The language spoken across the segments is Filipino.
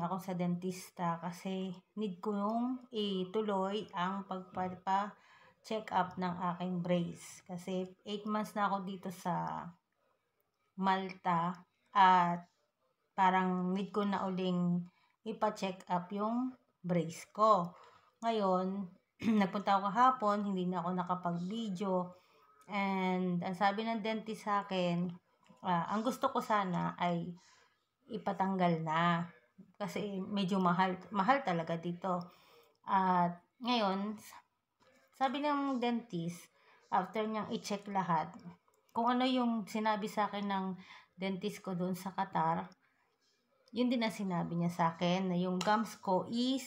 ako sa dentista kasi need ko yung ituloy ang pagpapa-check up ng aking brace. Kasi 8 months na ako dito sa Malta at parang need ko na uling ipa-check up yung brace ko. Ngayon, nagpunta ako kahapon, hindi na ako nakapag-video. And ang sabi ng dentist sa akin, ang gusto ko sana ay ipatanggal na. Kasi medyo mahal talaga dito. At ngayon, sabi ng dentist, after niyang i-check lahat, kung ano yung sinabi sa akin ng dentist ko doon sa Qatar, yun din ang sinabi niya sa akin, na yung gums ko is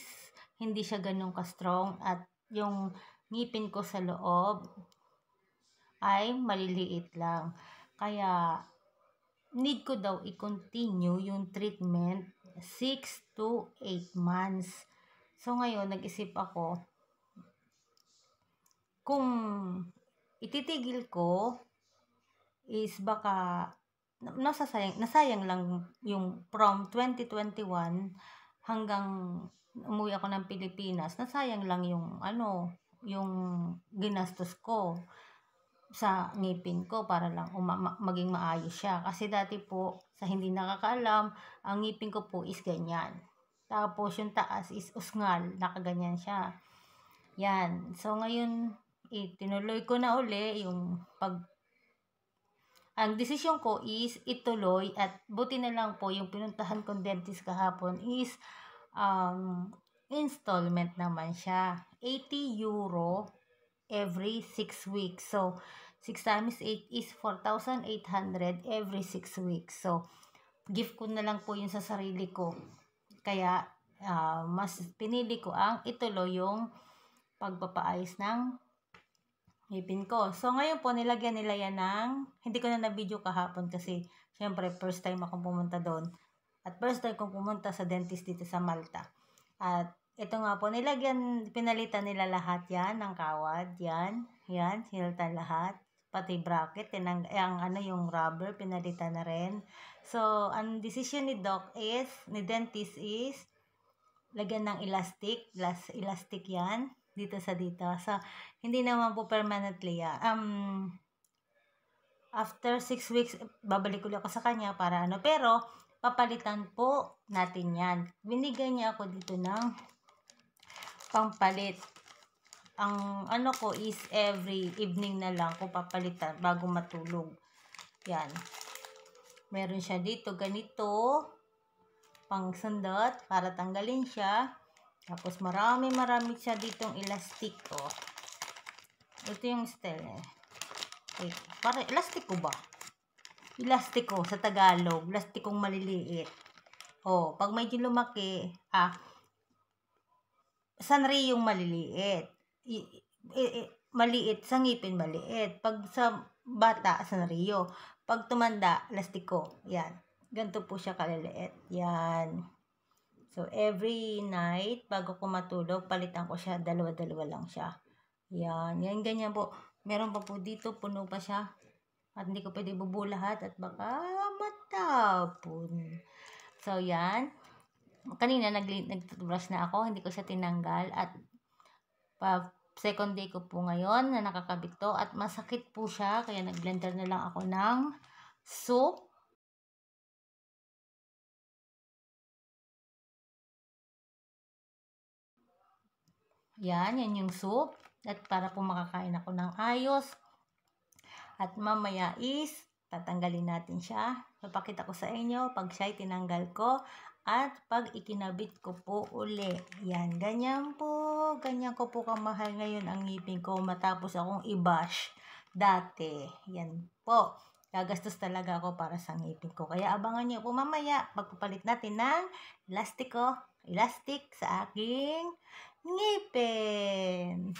hindi siya ganun ka-strong at yung ngipin ko sa loob ay maliliit lang. Kaya, need ko daw i-continue yung treatment 6 to 8 months. So, ngayon, nag-isip ako, kung ititigil ko, is baka nasayang lang yung from 2021 hanggang umuwi ako ng Pilipinas, nasayang lang yung yung ginastos ko sa ngipin ko para lang maging maayos siya. Kasi dati po, sa hindi nakakaalam, ang ngipin ko po is ganyan. Tapos yung taas is usngal, nakaganyan siya. Yan. So ngayon, tinuloy ko na uli yung ang desisyon ko is ituloy at buti na lang po yung pinuntahan kong dentist kahapon is installment naman siya. 80 euro every 6 weeks. So, 6 times 8 is 4,800 every 6 weeks. So, gift ko na lang po yun sa sarili ko. Kaya, mas pinili ko ang ituloy yung pagpapaayos ng ngipin ko. So, ngayon po, nilagyan nila yan hindi ko na na-video kahapon kasi, syempre, first time akong pumunta doon. At first time kong pumunta sa dentist dito sa Malta. At, ito nga po, pinalitan nila lahat yan, ng kawad, yan, sinalitan lahat. Pati bracket, yung rubber, pinalitan na rin. So, ang decision ni dentist is, lagyan ng elastic yan, dito. So, hindi naman po permanently after 6 weeks, babalik ulit ako sa kanya para pero, papalitan po natin yan. Binigay niya ako dito ng pampalit. Ang ko is every evening na lang ko papalitan bago matulog. Yan. Meron siya dito, ganito, pang sundot, para tanggalin siya. Tapos marami siya ditong elastic. Ito yung style. Para elastic ko ba? Elastic ko sa Tagalog. Elastic kong maliliit. Pag medyo lumaki, sanri yung maliliit. Maliit sa ngipin, maliit. Pag sa bata, sanrio. Pag tumanda, elastic ko. Yan. Ganito po siya kaliliit. Yan. So, every night, bago ko matulog, palitan ko siya, dalawa lang siya. Yan, ganyan po. Meron pa po dito, puno pa siya. At hindi ko pwede bubuo lahat at baka matapon. So, yan. Kanina, nag-toothbrush na ako, hindi ko siya tinanggal. At, second day ko po ngayon na nakakabit to. At masakit po siya, kaya nag-blender na lang ako ng soup. Yan yung soup. At para po makakain ako ng ayos. At mamaya is, tatanggalin natin siya. Papakita ko sa inyo pag siya'y tinanggal ko. At pag ikinabit ko po uli. Yan, ganyan po. Ganyan ko po kamahal ngayon ang ngipin ko matapos akong i-bash dati. Yan po. Gagastos talaga ako para sa ngipin ko. Kaya abangan niyo po mamaya pagpapalit natin ng elastic sa aking ngipin.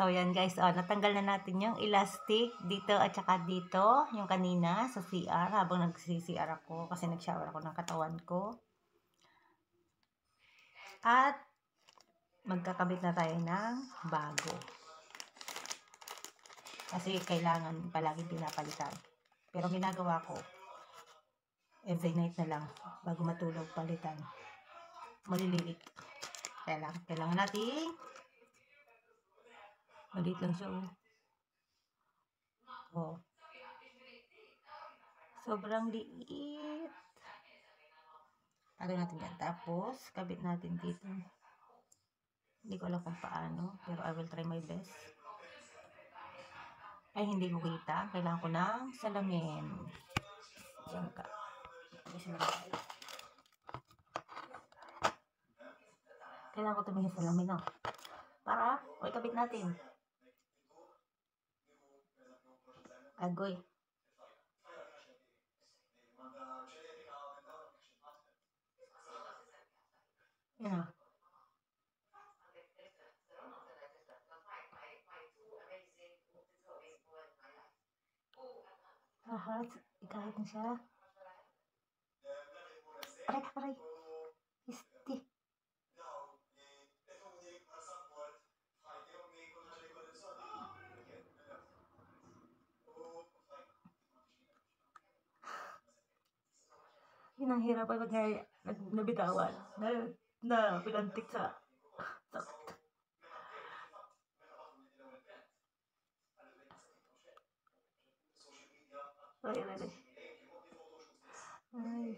So, yan guys. Natanggal na natin yung elastic dito at saka dito. Yung kanina sa CR habang nag-CR ako kasi nag-shower ako ng katawan ko. At magkakabit na tayo ng bago. Kasi kailangan palagi pinapalitan. Pero ginagawa ko, every night na lang bago matulog palitan. Maliliit. Kailangan natin maliit lang siya. Oh. Sobrang liit. Ano natin yan. Tapos, kabit natin dito. Hindi ko alam kung paano, pero I will try my best. Ay, hindi ko kita. Kailangan ko ng salamin. Diyan ka. Kailangan ko tumingin sa salamin, no? Para, kabit natin. Agoy. Yan. Kahit na siya. Aray. Isti. Yun ang hirap pag nabitawan. Na pilantik sa sakit. Ay.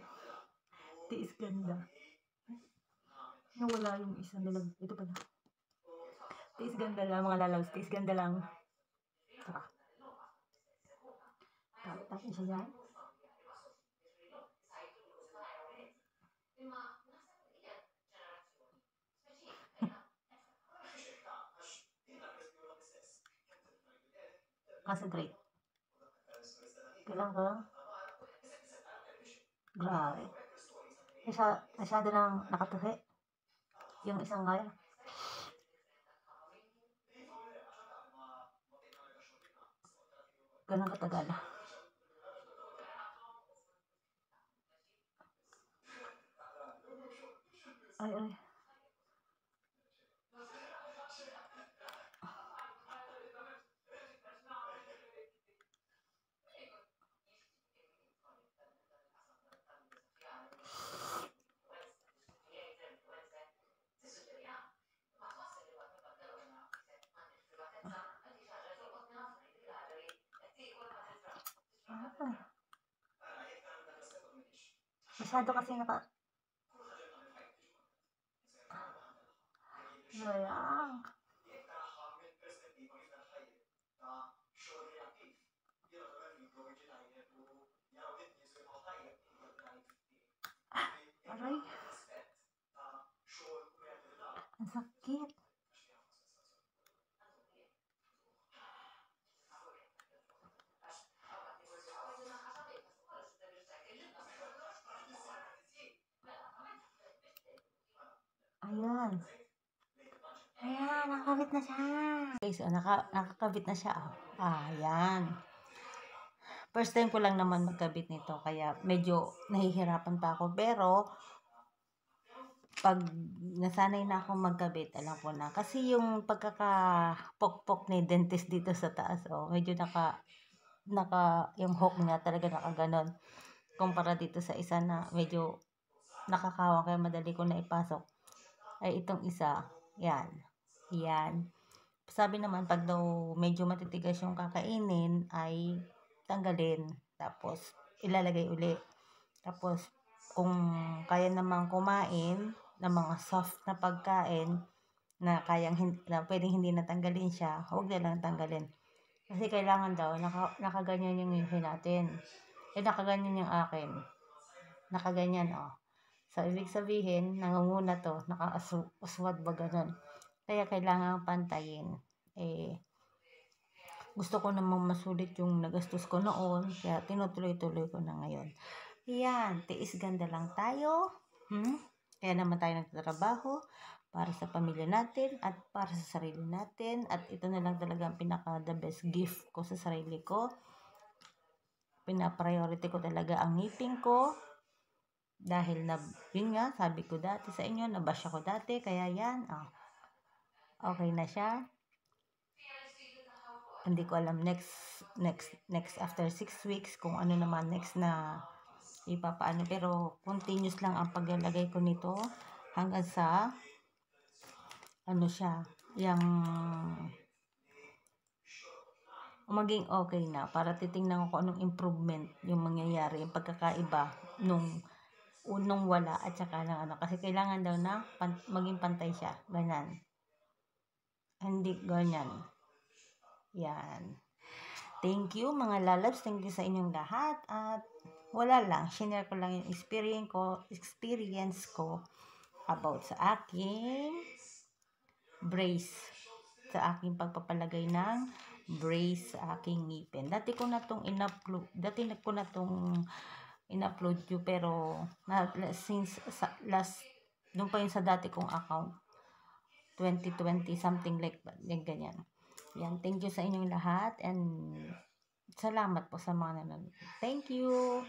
Tiis ganda. Nawala yung isa nila. Ito pala. Tiis ganda lang mga lalaws. Tiis ganda lang. Saka. Tapos siya dyan. Concentrate. Kailangan ka lang. Grabe. Masyado lang nakatuhi. Yung isang wire. Ganun katagal. Ay. Masyado kasi Sayang. Aray. Ang sakit. Ayan. Nakakabit na siya. Guys, nakakabit na siya. Ayan. First time ko lang naman magkabit nito, kaya medyo nahihirapan pa ako. Pero, pag nasanay na ako magkabit, alam ko na. Kasi yung pagkakapokpok ni dentist dito sa taas, medyo yung hook niya talaga nakaganon. Kumpara dito sa isa na medyo nakakawang, kaya madali ko na ipasok. Ay itong isa, yan. Sabi naman, pag daw medyo matitigas yung kakainin, ay tanggalin. Tapos, ilalagay uli. Tapos, kung kaya namang kumain ng mga soft na pagkain na pwedeng hindi natanggalin siya, huwag na lang tanggalin. Kasi kailangan daw, nakaganyan yung ngipin natin. Nakaganyan yung akin. Nakaganyan, So, ibig sabihin, nangunguna to, naka-uswad ba ganun. Kaya kailangan pantayin. Gusto ko namang masulit yung nagastos ko noon, kaya tinutuloy-tuloy ko na ngayon. Yan, tiis ganda lang tayo. Kaya naman tayo nagtatrabaho para sa pamilya natin at para sa sarili natin. At ito na lang talaga ang pinaka the best gift ko sa sarili ko. Pina-priority ko talaga ang ngipin ko. Dahil yun nga, sabi ko dati sa inyo, nabash ako dati. Kaya yan, okay na siya. Hindi ko alam next after 6 weeks kung ano naman next na ipapaano, pero continuous lang ang paglalagay ko nito hanggang sa ano siya, yung maging okay na, para titingnan ko anong improvement yung mangyayari, yung pagkakaiba nung unong wala at saka ng ano, kasi kailangan daw na maging pantay siya, ganyan, hindi ganyan. Yan. Thank you mga lalabs, thank you sa inyong lahat. At wala lang, share ko lang yung experience ko about sa aking brace, sa aking pagpapalagay ng brace sa aking ngipin. Dati ko na tong in-upload yung, pero since last doon pa yun sa dati kong account 2020 something like ganyan. Yan, thank you sa inyong lahat and salamat po sa mga nanonood. Thank you.